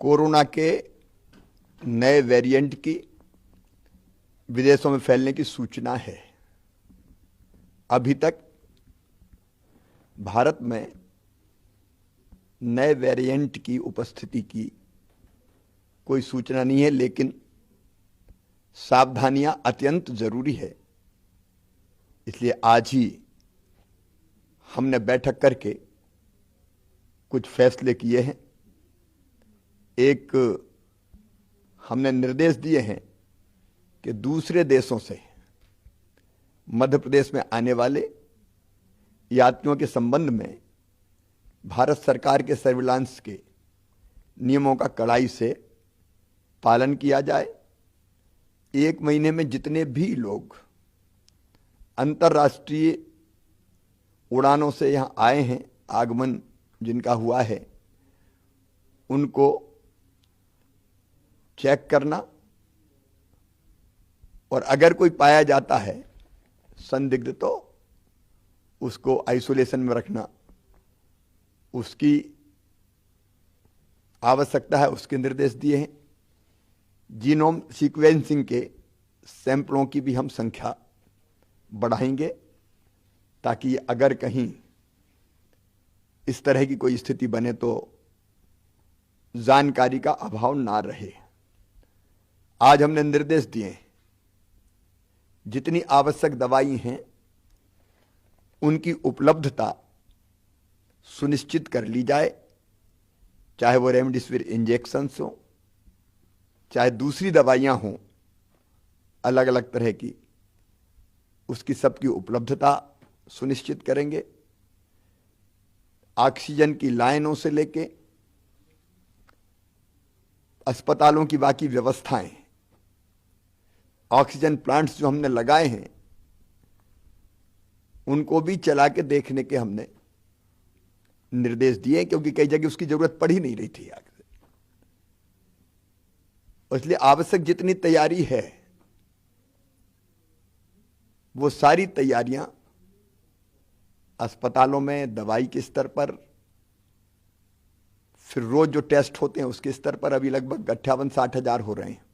Corona के नए variant की विदेशों में फैलने की सूचना है। अभी तक भारत में नए वेरिएंट की उपस्थिति की कोई सूचना नहीं है, लेकिन सावधानियां अत्यंत जरूरी है। इसलिए आज ही हमने बैठक करके कुछ फैसले किए हैं। एक हमने निर्देश दिए हैं कि दूसरे देशों से मध्य प्रदेश में आने वाले यात्रियों के संबंध में भारत सरकार के सर्विलांस के नियमों का कड़ाई से पालन किया जाए। 1 महीने में जितने भी लोग अंतर्राष्ट्रीय उड़ानों से यहाँ आए हैं, आगमन जिनका हुआ है, उनको चेक करना और अगर कोई पाया जाता है संदिग्ध तो उसको आइसोलेशन में रखना, उसकी आवश्यकता है, उसके निर्देश दिए हैं। जीनोम सीक्वेंसिंग के सैंपलों की भी हम संख्या बढ़ाएंगे ताकि अगर कहीं इस तरह की कोई स्थिति बने तो जानकारी का अभाव ना रहे। आज हमने निर्देश दिए, जितनी आवश्यक दवाई हैं उनकी उपलब्धता सुनिश्चित कर ली जाए, चाहे वो रेमडेसिविर इंजेक्शंस हो, चाहे दूसरी दवाइयां हों अलग अलग तरह की, उसकी सबकी उपलब्धता सुनिश्चित करेंगे। ऑक्सीजन की लाइनों से लेके अस्पतालों की बाकी व्यवस्थाएं, ऑक्सीजन प्लांट्स जो हमने लगाए हैं उनको भी चला के देखने के हमने निर्देश दिए, क्योंकि कई जगह उसकी जरूरत पड़ ही नहीं रही थी आगे। इसलिए आवश्यक जितनी तैयारी है वो सारी तैयारियां अस्पतालों में दवाई के स्तर पर, फिर रोज जो टेस्ट होते हैं उसके स्तर पर अभी लगभग 58-60 हजार हो रहे हैं।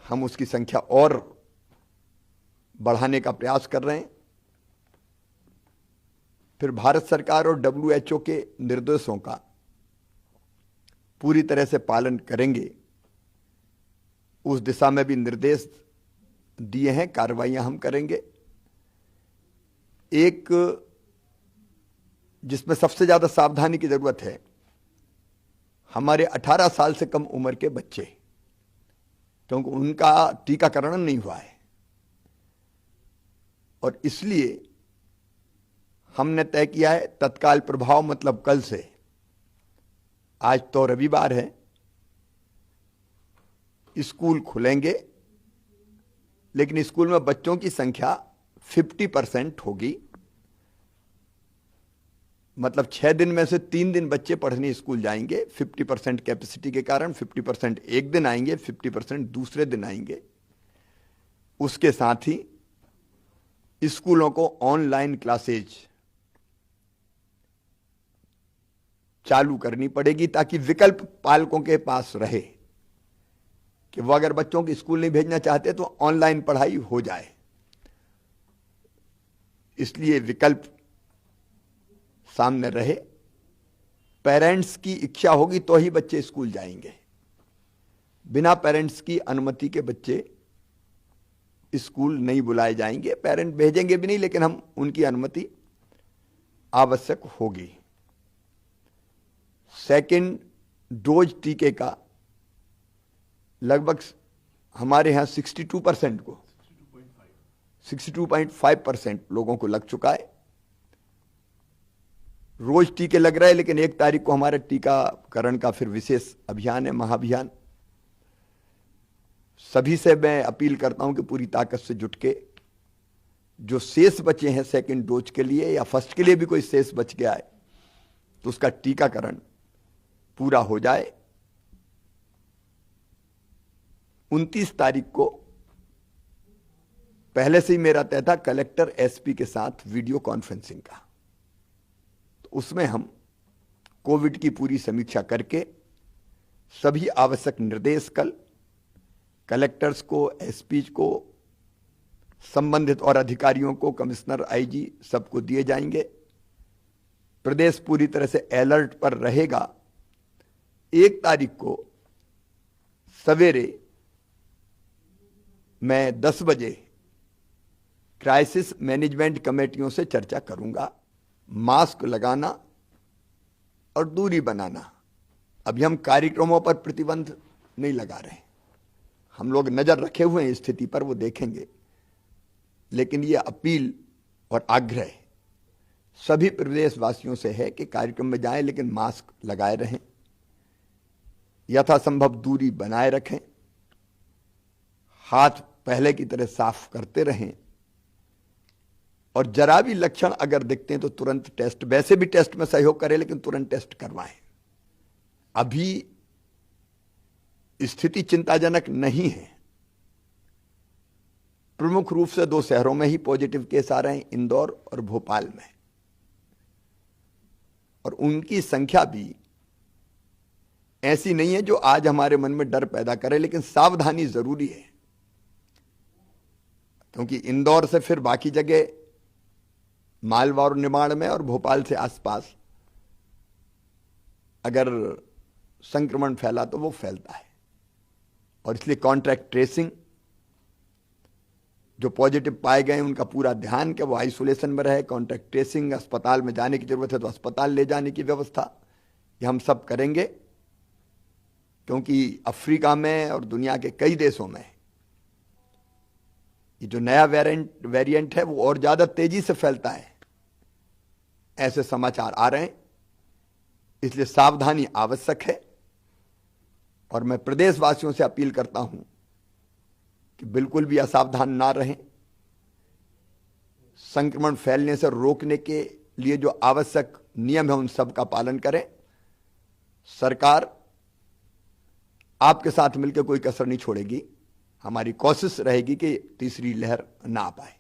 हम उसकी संख्या और बढ़ाने का प्रयास कर रहे हैं। फिर भारत सरकार और WHO के निर्देशों का पूरी तरह से पालन करेंगे, उस दिशा में भी निर्देश दिए हैं, कार्रवाइयां हम करेंगे। एक जिसमें सबसे ज्यादा सावधानी की जरूरत है, हमारे 18 साल से कम उम्र के बच्चे, क्योंकि उनका टीकाकरण नहीं हुआ है और इसलिए हमने तय किया है तत्काल प्रभाव, मतलब कल से, आज तो रविवार है, स्कूल खुलेंगे, लेकिन स्कूल में बच्चों की संख्या 50% होगी। मतलब 6 दिन में से 3 दिन बच्चे पढ़ने स्कूल जाएंगे 50% कैपेसिटी के कारण। 50% एक दिन आएंगे, 50% दूसरे दिन आएंगे। उसके साथ ही स्कूलों को ऑनलाइन क्लासेज चालू करनी पड़ेगी ताकि विकल्प पालकों के पास रहे कि वो अगर बच्चों को स्कूल नहीं भेजना चाहते तो ऑनलाइन पढ़ाई हो जाए। इसलिए विकल्प सामने रहे। पेरेंट्स की इच्छा होगी तो ही बच्चे स्कूल जाएंगे, बिना पेरेंट्स की अनुमति के बच्चे स्कूल नहीं बुलाए जाएंगे। पेरेंट भेजेंगे भी नहीं, लेकिन हम उनकी अनुमति आवश्यक होगी। सेकेंड डोज टीके का लगभग हमारे यहां 62.5% लोगों को लग चुका है। रोज टीके लग रहे हैं, लेकिन 1 तारीख को हमारे टीकाकरण का फिर विशेष अभियान है, महाअभियान। सभी से मैं अपील करता हूं कि पूरी ताकत से जुट के जो शेष बचे हैं सेकंड डोज के लिए या फर्स्ट के लिए भी कोई शेष बच गया है तो उसका टीकाकरण पूरा हो जाए। 29 तारीख को पहले से ही मेरा तय था कलेक्टर एसपी के साथ वीडियो कॉन्फ्रेंसिंग का, तो उसमें हम कोविड की पूरी समीक्षा करके सभी आवश्यक निर्देश कल कलेक्टर्स को, एसपी को, संबंधित और अधिकारियों को, कमिश्नर, आईजी सबको दिए जाएंगे। प्रदेश पूरी तरह से अलर्ट पर रहेगा। 1 तारीख को सवेरे मैं 10 बजे क्राइसिस मैनेजमेंट कमेटियों से चर्चा करूंगा। मास्क लगाना और दूरी बनाना, अभी हम कार्यक्रमों पर प्रतिबंध नहीं लगा रहे, हम लोग नजर रखे हुए हैं स्थिति पर, वो देखेंगे। लेकिन ये अपील और आग्रह सभी प्रदेशवासियों से है कि कार्यक्रम में जाएं लेकिन मास्क लगाए रहें, यथासंभव दूरी बनाए रखें, हाथ पहले की तरह साफ करते रहें और जरा भी लक्षण अगर दिखते हैं तो तुरंत टेस्ट, वैसे भी टेस्ट में सहयोग करें लेकिन तुरंत टेस्ट करवाएं। अभी स्थिति चिंताजनक नहीं है। प्रमुख रूप से 2 शहरों में ही पॉजिटिव केस आ रहे हैं, इंदौर और भोपाल में, और उनकी संख्या भी ऐसी नहीं है जो आज हमारे मन में डर पैदा करे, लेकिन सावधानी जरूरी है, क्योंकि इंदौर से फिर बाकी जगह मालवा और निमाड़ में और भोपाल से आसपास अगर संक्रमण फैला तो वो फैलता है। और इसलिए कॉन्ट्रैक्ट ट्रेसिंग, जो पॉजिटिव पाए गए उनका पूरा ध्यान कि वो आइसोलेशन में रहे, कॉन्ट्रैक्ट ट्रेसिंग, अस्पताल में जाने की जरूरत है तो अस्पताल ले जाने की व्यवस्था, ये हम सब करेंगे। क्योंकि अफ्रीका में और दुनिया के कई देशों में ये जो नया वेरिएंट है वो और ज्यादा तेजी से फैलता है, ऐसे समाचार आ रहे हैं। इसलिए सावधानी आवश्यक है और मैं प्रदेशवासियों से अपील करता हूं कि बिल्कुल भी असावधान ना रहें। संक्रमण फैलने से रोकने के लिए जो आवश्यक नियम है उन सब का पालन करें। सरकार आपके साथ मिलकर कोई कसर नहीं छोड़ेगी। हमारी कोशिश रहेगी कि तीसरी लहर ना आ पाए।